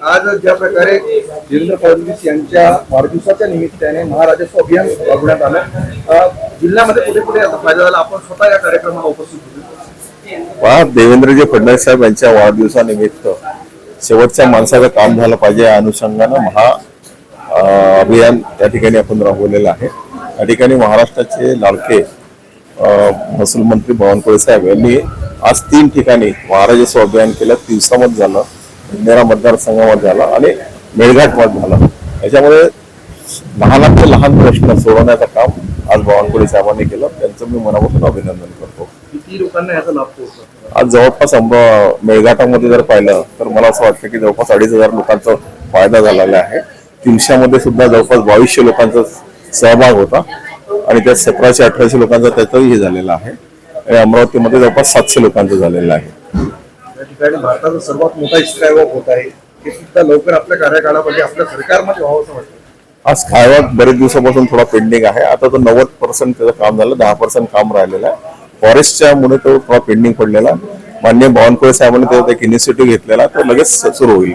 आज ज्या प्रकारे देवेंद्र फडणवीस यांच्या वाढदिवसाच्या निमित्ताने महाराजस्व अभियान राबवण्यात आलं, जिल्ह्यामध्ये कुठे कुठे याचा फायदा झाला, आपण स्वतः या कार्यक्रमाला उपस्थित होतो. देवेंद्रजी फडणवीस साहेब यांच्या वाढदिवसानिमित्त शेवटच्या माणसाचं काम झालं पाहिजे या अनुषंगानं अभियान त्या ठिकाणी आपण राबवलेलं आहे. त्या ठिकाणी महाराष्ट्राचे लाडके महसूल मंत्री बावनकुळे साहेब यांनी आज 3 ठिकाणी महाराजस्व अभियान केलं. दिवसामध्ये झालं, इंदिरा मतदारसंघामध्ये झालं आणि मेळघाट मध्ये झालं. याच्यामध्ये लहानातले लहान प्रश्न सोडवण्याचं काम आज बावनकुळे साहेबांनी केलं. त्यांचं मी मनापासून अभिनंदन करतो. किती लोकांना याचा लाभ होतो? आज जवळपास मेळघाटामध्ये जर पाहिलं तर मला असं वाटतं की जवळपास 2,500 लोकांचा फायदा झालेला आहे. 300 मध्ये सुद्धा जवळपास 2200 लोकांचा सहभाग होता आणि त्यात 1700-1800 लोकांचा त्याचाही झालेला आहे. आणि अमरावतीमध्ये जवळपास 700 लोकांचं झालेलं आहे. या ठिकाणी भारताचा सर्वात मोठा स्कायवॉक होत आहे, ते सुद्धा लवकर आपल्या कार्यकाळामध्ये आपल्या सरकारमध्ये व्हावं असं वाटतं. हा स्कायवॉक बरेच दिवसापासून थोडा पेंडिंग आहे. आता तो 90% त्याचं काम झालं, 10% काम राहिलेलं आहे. फॉरेस्टच्या मुळे तो थोडा पेंडिंग पडलेला. माननीय बावनकुळे साहेबांनी त्याचा एक इनिशिएटिव्ह घेतलेला, तो लगेच सुरू होईल.